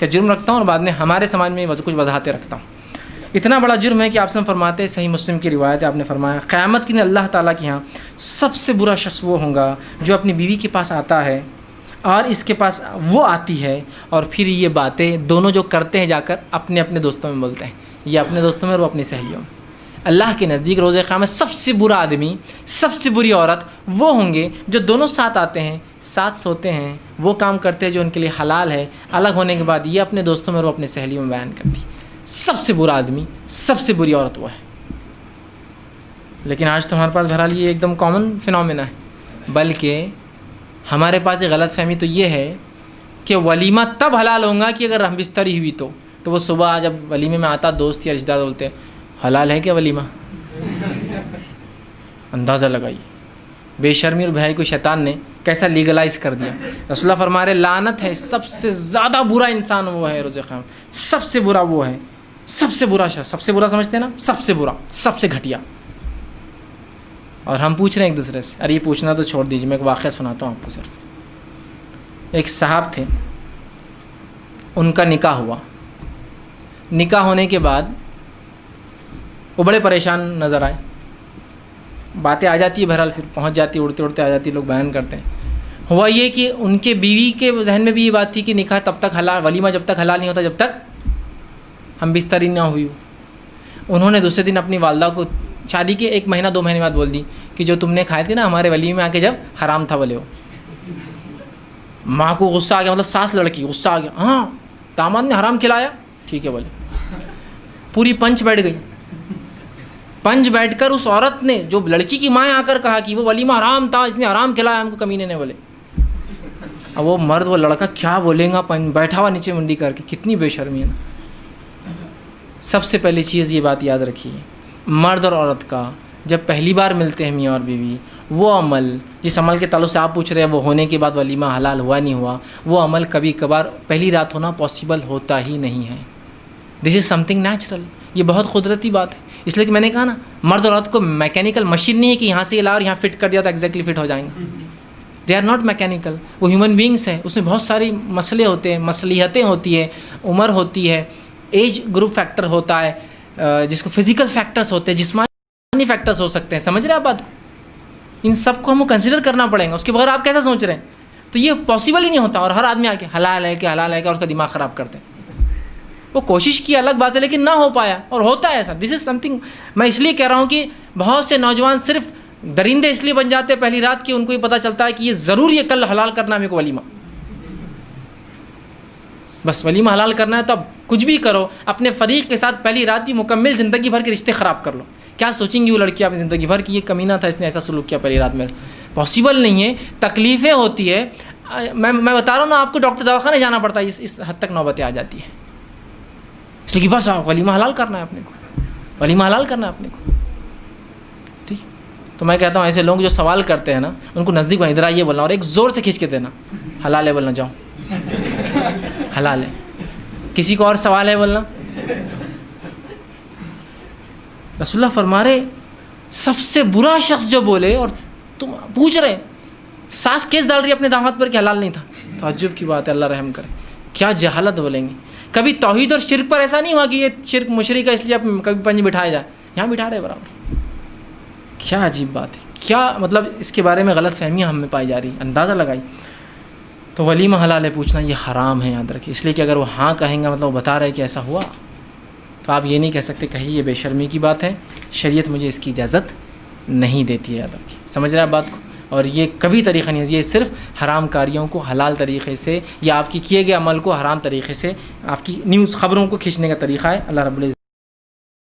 کا جرم رکھتا ہوں اور بعد میں ہمارے سماج میں کچھ وضاحتیں رکھتا ہوں۔ اتنا بڑا جرم ہے کہ آپ فرماتے ہیں، صحیح مسلم کی روایت ہے، آپ نے فرمایا قیامت کے دن اللہ تعالیٰ کے ہاں سب سے برا شخص وہ ہوگا جو اپنی بیوی کے پاس آتا ہے اور اس کے پاس وہ آتی ہے اور پھر یہ باتیں دونوں جو کرتے ہیں جا کر اپنے اپنے دوستوں میں بولتے ہیں، یہ اپنے دوستوں میں اور وہ اپنی سہیلیوں میں۔ اللہ کے نزدیک روز قیامت سب سے برا آدمی، سب سے بری عورت وہ ہوں گے جو دونوں ساتھ آتے ہیں، ساتھ سوتے ہیں، وہ کام کرتے ہیں جو ان کے لیے حلال ہے، الگ ہونے کے بعد یہ اپنے دوستوں میں اور وہ اپنے سہیلیوں میں بیان کرتی ہے۔ سب سے برا آدمی، سب سے بری عورت وہ ہے۔ لیکن آج تو ہمارے پاس بہرحال یہ ایک دم کامن فینومینا ہے، بلکہ ہمارے پاس ایک غلط فہمی تو یہ ہے کہ ولیمہ تب حلال ہوگا کہ اگر ہم بستری ہوئی تو وہ صبح جب ولیمے میں آتا دوست یا رشتہ دار بولتے حلال ہے کیا ولیمہ؟ اندازہ لگائیے بے شرمی اور بھائی کو شیطان نے کیسا لیگلائز کر دیا۔ رسول اللہ فرما رہے لعنت ہے، سب سے زیادہ برا انسان وہ ہے روز قیامت، سب سے برا وہ ہے، سب سے برا شخص، سب سے برا سمجھتے ہیں نا، سب سے برا، سب سے گھٹیا۔ اور ہم پوچھ رہے ہیں ایک دوسرے سے، ارے یہ پوچھنا تو چھوڑ دیجیے، میں ایک واقعہ سناتا ہوں آپ کو۔ صرف ایک صاحب تھے، ان کا نکاح ہوا، نکاح ہونے کے بعد وہ بڑے پریشان نظر آئے، باتیں آ جاتی ہے بہرحال، پھر پہنچ جاتی ہے، اڑتے اڑتے آ جاتی ہے، لوگ بیان کرتے ہیں۔ ہوا یہ کہ ان کے بیوی کے ذہن میں بھی یہ بات تھی کہ نکاح تب تک حلال، ولیمہ جب تک حلال نہیں ہوتا جب تک ہم بستری نہ ہوئی ہو۔ انہوں نے دوسرے دن اپنی والدہ کو شادی کے 1 مہینہ 2 مہینے بعد بول دی کہ جو تم نے کھائے تھے نا ہمارے ولیمے میں آ کے جب حرام تھا بولے ہو۔ ماں کو غصہ آ گیا، مطلب ساس لڑکی غصہ آ گیا، ہاں داماد نے حرام کھلایا، ٹھیک ہے بولے۔ پوری پنچ بیٹھ گئی، پنچ بیٹھ کر اس عورت نے جو لڑکی کی ماں آ کر کہا کہ وہ ولیمہ حرام تھا، اس نے حرام کھلایا ہم کو، کمینے نے بولے۔ اب وہ مرد وہ لڑکا کیا بولے گا، بیٹھا ہوا نیچے منڈی کر کے، کتنی بے شرمی ہے نا۔ سب سے پہلی چیز یہ بات یاد رکھیے، مرد اور عورت کا جب پہلی بار ملتے ہیں میاں اور بیوی، وہ عمل جس عمل کے تعلق سے آپ پوچھ رہے ہیں وہ ہونے کے بعد ولیمہ حلال ہوا نہیں ہوا، وہ عمل کبھی کبھار پہلی رات ہونا پاسبل ہوتا ہی نہیں ہے۔ دس از سم تھنگ نیچرل، یہ بہت قدرتی بات ہے۔ اس لیے کہ میں نے کہا نا، مرد اور عورت کو میکینیکل مشین نہیں ہے کہ یہاں سے یہ لا اور یہاں فٹ کر دیا تو ایگزیکٹلی فٹ ہو جائیں گے۔ دے آر ناٹ میکینیکل، وہ ہیومن بینگس ہیں، اس میں بہت ساری مسئلے ہوتے ہیں، مصلحتیں ہوتی ہیں، عمر ہوتی ہے، ایج گروپ فیکٹر ہوتا ہے، جس کو فزیکل فیکٹرز ہوتے ہیں، جسمانی فیکٹرز ہو سکتے ہیں۔ سمجھ رہے ہیں آپ بات کو؟ ان سب کو ہم کو کنسیڈر کرنا پڑے گا، اس کے بغیر آپ کیسا سوچ رہے ہیں؟ تو یہ پاسبل ہی نہیں ہوتا، اور ہر آدمی آ کے حلال ہے کہ حلال ہے کہ اور اس کا دماغ خراب کرتے ہیں۔ وہ کوشش کی الگ بات ہے لیکن نہ ہو پایا، اور ہوتا ہے ایسا۔ دس از سم تھنگ، میں اس لیے کہہ رہا ہوں کہ بہت سے نوجوان صرف درندے اس لیے بن جاتے ہیں پہلی رات کی، ان کو یہ پتہ چلتا ہے کہ یہ ضرور یہ کل حلال کرنا ہے میرے کو ولیمہ، بس ولیمہ حلال کرنا ہے تو اب کچھ بھی کرو، اپنے فریق کے ساتھ پہلی رات کی مکمل زندگی بھر کے رشتے خراب کر لو۔ کیا سوچیں گی وہ لڑکی اپنی زندگی بھر کی، یہ کمینہ تھا، اس نے ایسا سلوک کیا پہلی رات میں؟ پاسبل نہیں ہے، تکلیفیں ہوتی ہے۔ میں بتا رہا ہوں نا آپ کو، ڈاکٹر دواخانے جانا پڑتا ہے، اس حد تک نوبتیں آ جاتی ہے۔ اس لیے کہ بس ولیمہ حلال کرنا ہے اپنے کو، ولیمہ حلال کرنا ہے اپنے کو، ٹھیک۔ تو میں کہتا ہوں ایسے لوگ جو سوال کرتے ہیں نا، ان کو نزدیک بنا، ادھر آئیے بولنا اور ایک زور سے کھینچ کے دینا، حلال ہے بولنا، جاؤ حلال ہے۔ کسی کو اور سوال ہے بولنا؟ رسول اللہ فرما رہے سب سے برا شخص جو بولے، اور تم پوچھ رہے ساس کیس ڈال رہی ہے اپنے داماد پر کہ حلال نہیں تھا، تعجب کی بات ہے، اللہ رحم کرے، کیا جہالت بولیں گے۔ کبھی توحید اور شرک پر ایسا نہیں ہوا کہ یہ شرک مشرک ہے اس لیے اب کبھی پنج بٹھایا جائے، یہاں بٹھا رہے برابر۔ کیا عجیب بات ہے، کیا مطلب اس کے بارے میں غلط فہمیاں ہم میں پائی جا رہی ہیں، اندازہ لگائی۔ تو ولیمہ حلال ہے پوچھنا یہ حرام ہے، یاد رکھیے۔ اس لیے کہ اگر وہ ہاں کہیں گا مطلب وہ بتا رہے کہ ایسا ہوا، تو آپ یہ نہیں کہہ سکتے کہیں یہ بے شرمی کی بات ہے، شریعت مجھے اس کی اجازت نہیں دیتی ہے، یاد رکھیے۔ سمجھ رہے ہیں آپ بات کو؟ اور یہ کبھی طریقہ نہیں ہے، یہ صرف حرام کاریوں کو حلال طریقے سے، یا آپ کی کیے گئے عمل کو حرام طریقے سے، آپ کی نیوز خبروں کو کھینچنے کا طریقہ ہے۔ اللہ رب العزت